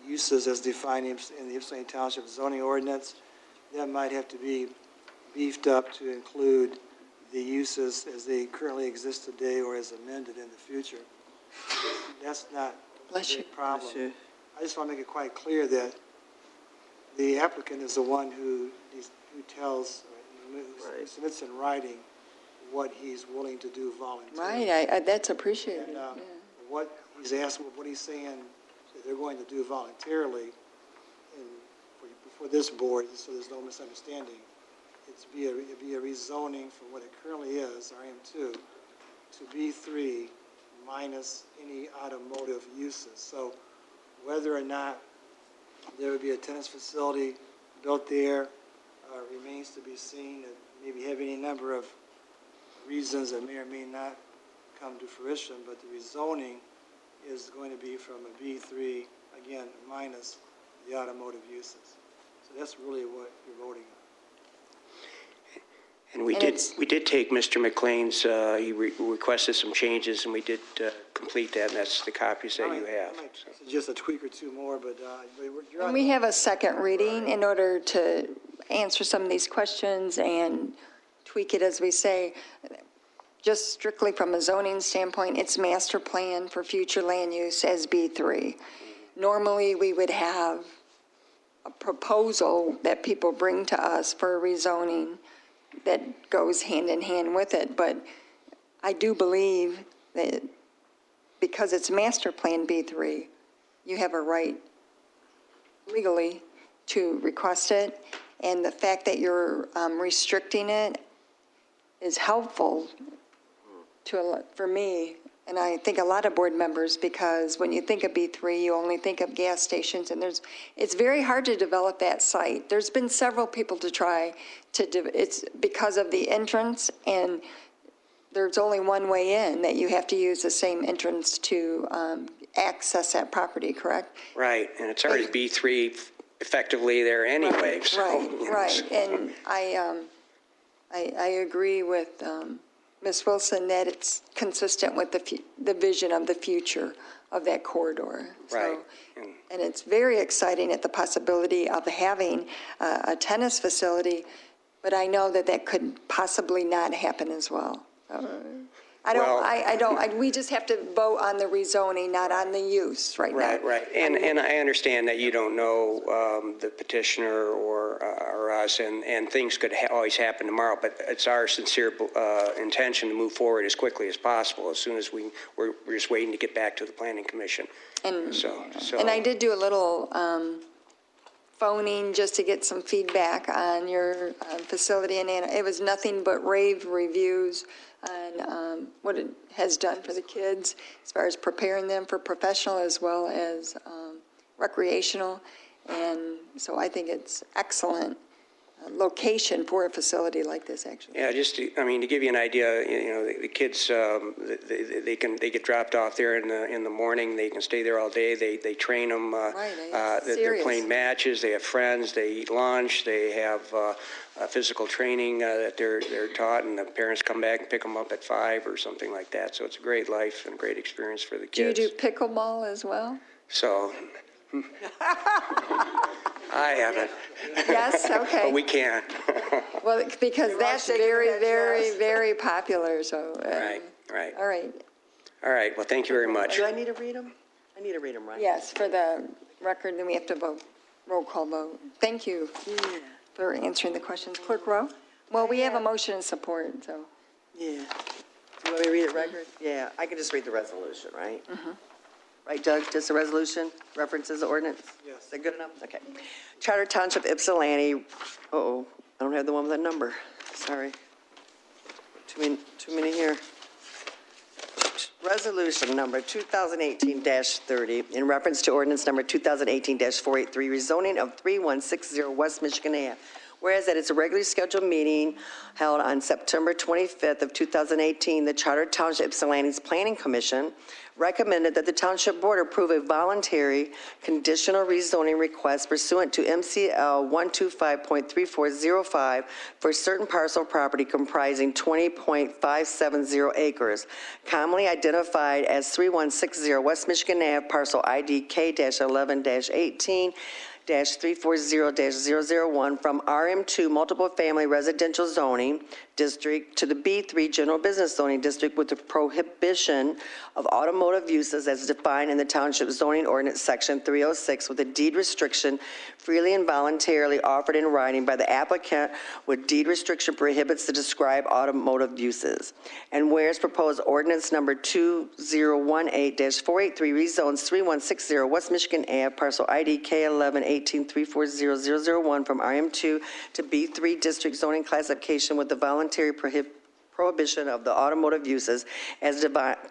uses as defined in the Ypsilanti Township zoning ordinance. That might have to be beefed up to include the uses as they currently exist today or as amended in the future. That's not a big problem. I just want to make it quite clear that the applicant is the one who tells, who submits in writing what he's willing to do voluntarily. Right, that's appreciated. And yeah. what he's asking, what he's saying that they're going to do voluntarily for this board, so there's no misunderstanding, it'd be a rezoning from what it currently is, RM2, to B3 minus any automotive uses. So whether or not there would be a tennis facility built there remains to be seen. It maybe have any number of reasons that may or may not come to fruition, but the rezoning is going to be from a B3, again, minus the automotive uses. So that's really what you're voting on. And we did take Mr. McLean's, he requested some changes, and we did complete that, and that's the copies that you have. I might suggest a tweak or two more, but you're And on. we have a second reading in order to answer some of these questions and tweak it as we say. Just strictly from a zoning standpoint, it's master plan for future land use as B3. Normally, we would have a proposal that people bring to us for rezoning that goes hand in hand with it, but I do believe that because it's master plan B3, you have a right legally to request it, and the fact that you're restricting it is helpful for me, and I think a lot of board members, because when you think of B3, you only think of gas stations, and it's very hard to develop that site. There's been several people to try it's because of the entrance, and there's only one way in, that you have to use the same entrance to access that property, correct? Right, and it's already B3 effectively there anyway. So, Right, you know, right. And I agree with Ms. Wilson that it's consistent with the vision of the future of that corridor. So, Right. and it's very exciting at the possibility of having a tennis facility, but I know that that could possibly not happen as well. Well- We just have to vote on the rezoning, not on the use right now. Right. And I understand that you don't know the petitioner or us, and things could always happen tomorrow, but it's our sincere intention to move forward as quickly as possible, as soon as we're just waiting to get back to the Planning Commission. And So. And I did do a little phoning just to get some feedback on your facility, and it was nothing but rave reviews on what it has done for the kids as far as preparing them for professional as well as recreational. And so I think it's excellent location for a facility like this, actually. Yeah, to give you an idea, the kids, they get dropped off there in the morning. They can stay there all day. They train them. They're serious. playing matches. They have friends. They eat lunch. They have physical training that they're taught, and the parents come back and pick them up at 5 or something like that. So it's a great life and great experience for the kids. Do you do pickleball as well? So. I haven't. Yes, okay. But we can. Well, because that's very, very, very popular, so. Right. All right. All right. Well, thank you very much. Do I need to read them? I need to read them, right? Yes, for the record, then we have to vote, roll call vote. Thank you for answering the questions. Clerk Rowe? Well, we have a motion and support, so. Yeah. Do you want me to read it record? Yeah, I can just read the resolution, right? Right, Doug, just the resolution references the ordinance? Yes. Is that good enough? Okay. Charter Township, Ypsilanti, I don't have the one with that number. Sorry. Too many here. Resolution number 2018-30, in reference to ordinance number 2018-483, rezoning of 3160 West Michigan Ave. Whereas at its regularly scheduled meeting held on September 25th of 2018, the Charter Township Ypsilanti's Planning Commission recommended that the Township Board approve a voluntary conditional rezoning request pursuant to MCL 125.3405 for certain parcel property comprising 20.570 acres, commonly identified as 3160 West Michigan Ave, parcel ID K-11-18, 340-001 from RM2 Multiple Family Residential Zoning District to the B3 General Business Zoning District with the prohibition of automotive uses as defined in the Township Zoning Ordinance Section 306 with a deed restriction freely and voluntarily offered in writing by the applicant with deed restriction prohibits the described automotive uses. And whereas proposed ordinance number 2018-483 rezones 3160 West Michigan Ave, parcel ID K11-18-340-001 from RM2 to B3 District Zoning Classification with the voluntary prohibition of the automotive uses as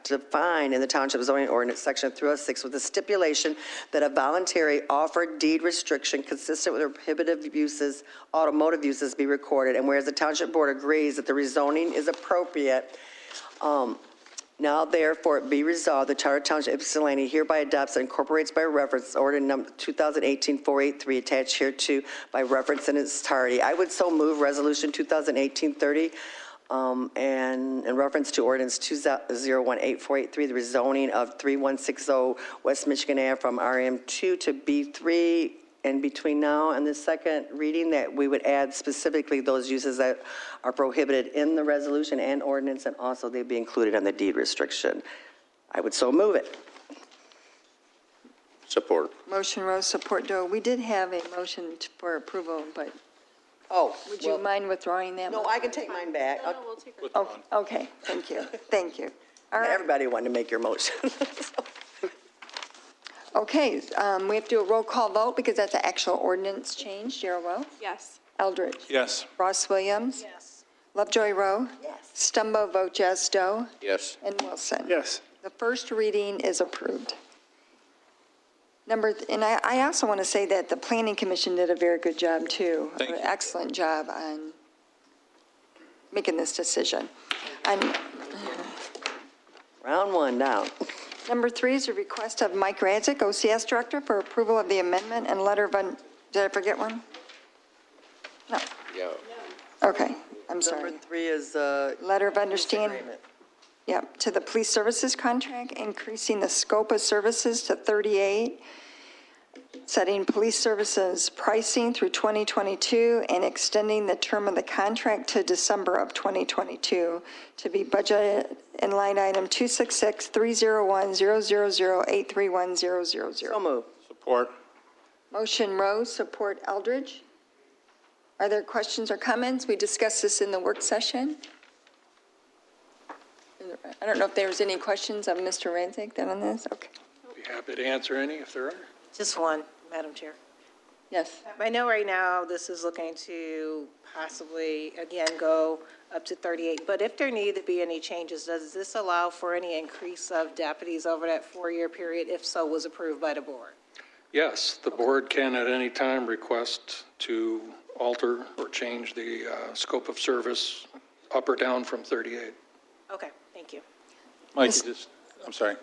defined in the Township Zoning Ordinance Section 306 with the stipulation that a voluntary offered deed restriction consistent with the prohibitive uses, automotive uses be recorded. And whereas the Township Board agrees that the rezoning is appropriate, now therefore it be resolved, the Charter Township Ypsilanti hereby adopts and incorporates by reference order number 2018-483 attached hereto by reference in its entirety. I would so move resolution 2018-30 and in reference to ordinance 2018-483, the rezoning of 3160 West Michigan Ave from RM2 to B3. And between now and the second reading, that we would add specifically those uses that are prohibited in the resolution and ordinance, and also they'd be included on the deed restriction. I would so move it. Support. Motion Rose, support Doe. We did have a motion for approval, but would you mind withdrawing that? No, I can take mine back. No, we'll take her. Oh, okay, thank you, thank you. All right, Everybody wanted to make your motion. okay, we have to do a roll call vote because that's an actual ordinance change. Gerald Rowe? Yes. Eldridge? Yes. Ross Williams? Yes. Lovejoy Rowe? Yes. Stumbo vote yes, Doe? Yes. And Wilson? Yes. The first reading is approved. And I also want to say that the Planning Commission did a very good job, too. Thank you. An excellent job on making this decision. And Round one down. number 3 is a request of Mike Radzik, OCS Director, for approval of the amendment and letter of Did I forget one? No. Yeah. Okay, I'm sorry. Number 3 is Letter of understanding. agreement. Yep, to the police services contract, increasing the scope of services to 38, setting police services pricing through 2022, and extending the term of the contract to December of 2022 to be budgeted in line item 266-301-000-831-000. So moved. Support. Motion Rose, support Eldridge. Are there questions or comments? We discussed this in the work session. I don't know if there was any questions of Mr. Rancic then on this. Okay. Be happy to answer any if there are. Just one, Madam Chair. Yes. I know right now this is looking to possibly, again, go up to 38, but if there need to be any changes, does this allow for any increase of deputies over that 4-year period, if so was approved by the board? Yes, the board can at any time request to alter or change the scope of service up or down from 38. Okay, thank you. Mike, I'm sorry.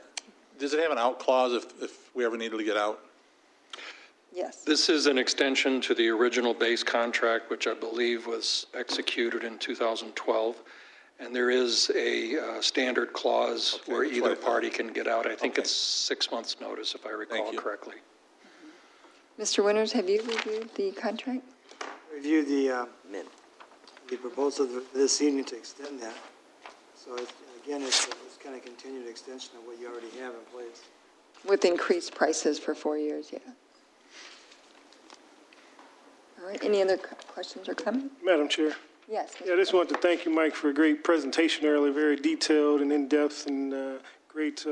Does it have an out clause if we ever needed to get out? Yes. This is an extension to the original base contract, which I believe was executed in 2012. And there is a standard clause where that's either what I thought. party can get out. I think Okay. it's 6 months' notice, if I recall you. correctly. Mr. Winters, have you reviewed the contract? Review the proposal this evening to extend that. So again, it's kind of continued extension of what you already have in place. With increased prices for 4 years, yeah. All right, any other questions or comments? Madam Chair. Yes. Yeah, I just wanted to thank you, Mike, for a great presentation earlier, very detailed and in-depth and great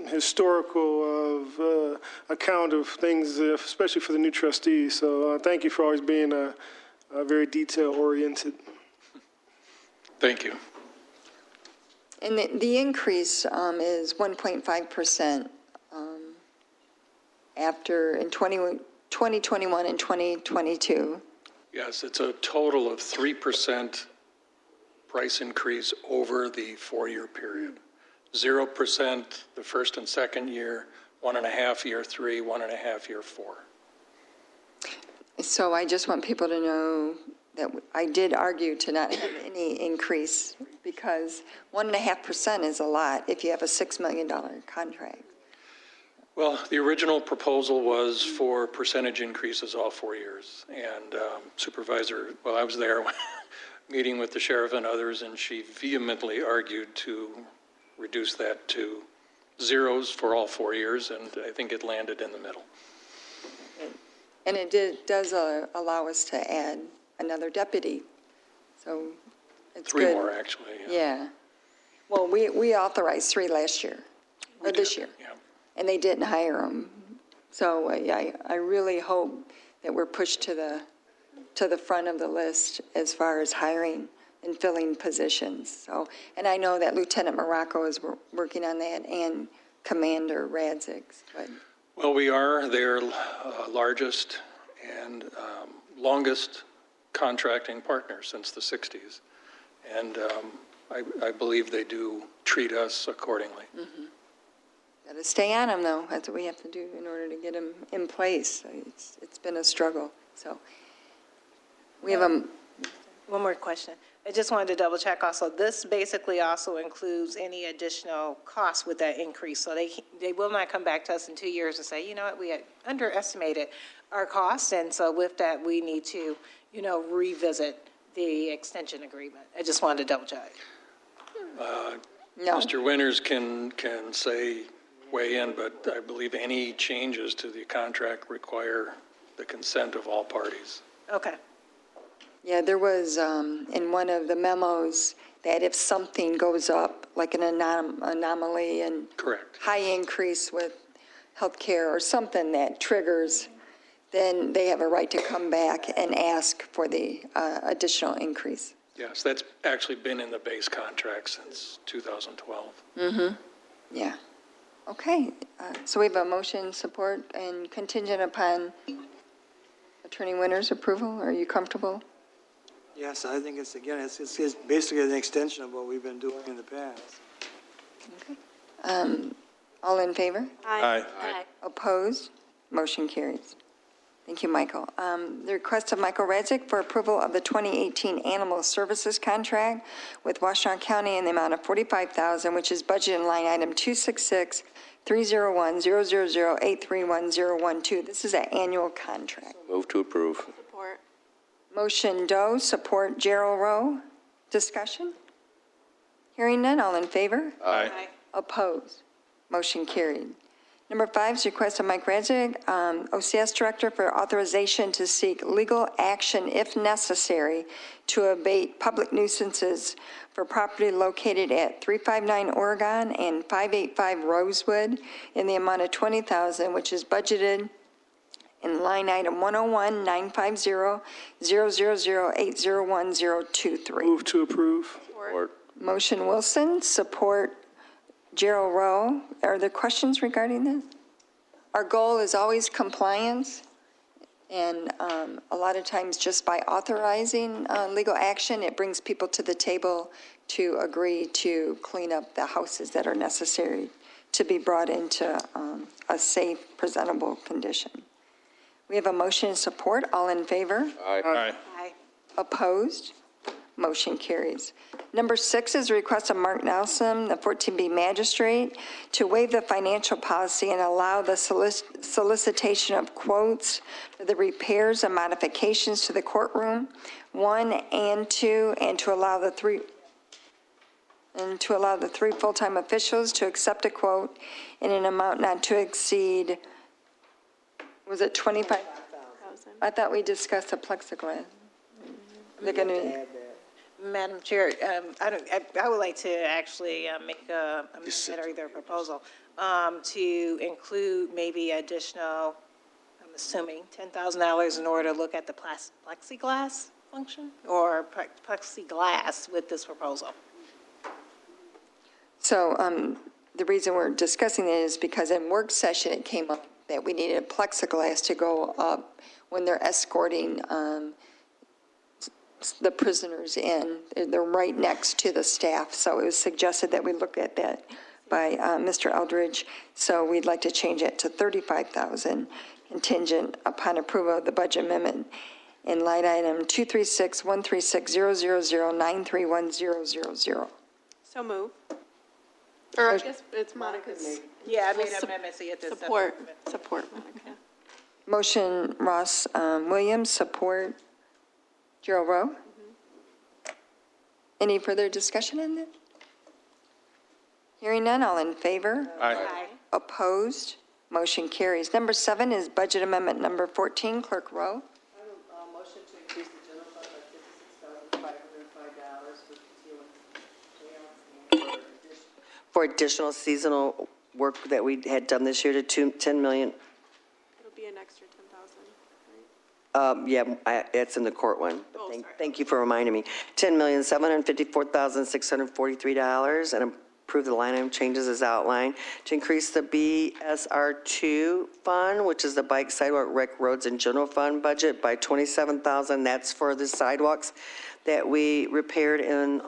historical account of things, especially for the new trustees. So thank you for always being very detail-oriented. Thank you. And the increase is 1.5% after, in 2021 and 2022. Yes, it's a total of 3% price increase over the 4-year period. 0% the first and second year, 1.5 year 3, 1.5 year 4. So I just want people to know that I did argue to not have any increase because 1.5% is a lot if you have a $6 million contract. Well, the original proposal was for percentage increases all 4 years. And Supervisor, well, I was there meeting with the sheriff and others, and she vehemently argued to reduce that to zeros for all 4 years, and I think it landed in the middle. And it does allow us to add another deputy. So it's good. 3 more, actually. Yeah. Well, we authorized 3 last year, or this year. Yeah. And they didn't hire them. So I really hope that we're pushed to the front of the list as far as hiring and filling positions. So, and I know that Lieutenant Morocco is working on that and Commander Radzik. But Well, we are their largest and longest contracting partner since the 60s. And I believe they do treat us accordingly. Mm-hmm. Got to stay on them, though. That's what we have to do in order to get them in place. It's been a struggle. So we have One more question. I just wanted to double check also, this basically also includes any additional costs with that increase. So they will not come back to us in 2 years and say, you know what, we had underestimated our costs. And so with that, we need to, revisit the extension agreement. I just wanted to double check. no. Mr. Winters can weigh in, but I believe any changes to the contract require the consent of all parties. Okay. Yeah, there was in one of the memos that if something goes up, like an anomaly and Correct. high increase with healthcare or something that triggers, then they have a right to come back and ask for the additional increase. Yes, that's actually been in the base contract since 2012. Mm-hmm. Yeah. Okay. So we have a motion, support, and contingent upon Attorney Winters' approval. Are you comfortable? Yes, I think it's basically an extension of what we've been doing in the past. All in favor? Aye. Opposed? Motion carries. Thank you, Michael. The request of Michael Radzik for approval of the 2018 Animal Services Contract with Washtenaw County in the amount of $45,000, which is budgeted in line item 266-301-000-831-012. This is an annual contract. Move to approve. Support. Motion Doe, support Gerald Rowe. Discussion? Hearing none, all in favor? Aye. Opposed? Motion carried. Number 5 is request of Mike Radzik, OCS Director, for authorization to seek legal action if necessary to abate public nuisances for property located at 359 Oregon and 585 Rosewood in the amount of $20,000, which is budgeted in line item 101-950-000-801-023. Move to approve. Support. Motion Wilson, support Gerald Rowe. Are there questions regarding this? Our goal is always compliance, and a lot of times just by authorizing legal action, it brings people to the table to agree to clean up the houses that are necessary to be brought into a safe, presentable condition. We have a motion and support. All in favor? Aye. Opposed? Motion carries. Number 6 is a request of Mark Nelson, the 14B magistrate, to waive the financial policy and allow the solicitation of quotes for the repairs and modifications to the courtroom 1 and 2, and to allow the 3 full-time officials to accept a quote in an amount not to exceed, was it 25? I thought we discussed the plexiglass. They're going to. Madam Chair, I would like to actually make a amendment or either a proposal to include maybe additional, I'm assuming, $10,000 in order to look at the plexiglass function or plexiglass with this proposal. So the reason we're discussing it is because in work session, it came up that we needed plexiglass to go up when they're escorting the prisoners in. They're right next to the staff, so it was suggested that we look at that by Mr. Eldridge. So we'd like to change it to $35,000 contingent upon approval of the budget amendment in line item 236-136-000-931-000. So move. Or I guess it's Monica's. Yeah, I made an amendment, so you have to Support, Monica. Motion Ross Williams, support Gerald Rowe. Any further discussion on that? Hearing none, all in favor? Aye. Opposed? Motion carries. Number 7 is budget amendment number 14. Clerk Rowe. Motion to increase the general fund by $56,505 for additional seasonal work that we had done this year to $10 million. It'll be an extra 10,000, Yeah, it's in the court one. Oh, sorry. Thank you for reminding me. $10,754,643, and approve the line item changes as outlined. To increase the BSR2 fund, which is the bike, sidewalk, rec, roads, and general fund budget by $27,000. That's for the sidewalks that we repaired in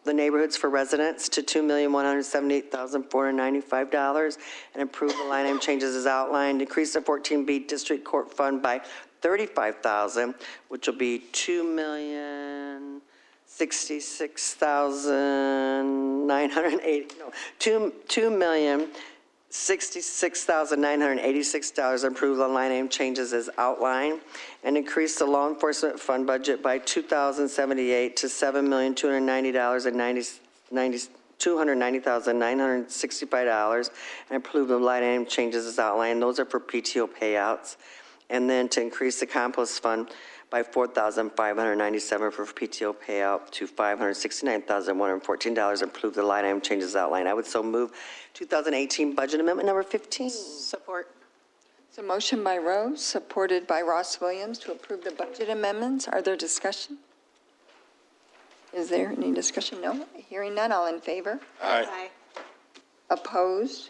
the neighborhoods for residents to $2,178,495, and approve the line item changes as outlined. Increase the 14B district court fund by $35,000, which will be $2,066,986. Approve the line item changes as outlined, and increase the law enforcement fund budget by $2,078 to $290,965, and approve the line item changes as outlined. Those are for PTO payouts. And then to increase the compost fund by $4,597 for PTO payout to $569,114, and approve the line item changes outlined. I would so move 2018 budget amendment number 15. Support. It's a motion by Rose, supported by Ross Williams to approve the budget amendments. Are there discussion? Is there any discussion? No? Hearing none, all in favor? Aye. Opposed?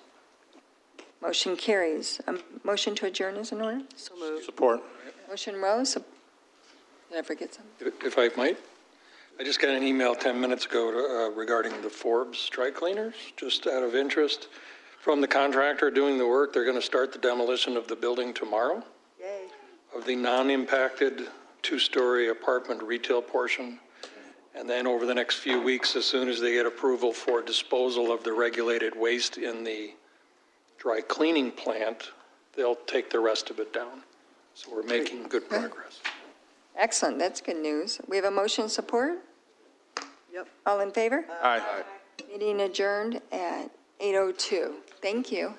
Motion carries. Motion to adjourn is in order? So moved. Support. Motion Rose. Did I forget something? If I might, I just got an email 10 minutes ago regarding the Forbes dry cleaners, just out of interest. From the contractor doing the work, they're going to start the demolition of the building tomorrow. Yay. of the non-impacted two-story apartment retail portion. And then over the next few weeks, as soon as they get approval for disposal of the regulated waste in the dry cleaning plant, they'll take the rest of it down. So we're making good progress. Excellent, that's good news. We have a motion support? Yep. All in favor? Aye. Meeting adjourned at 8:02. Thank you.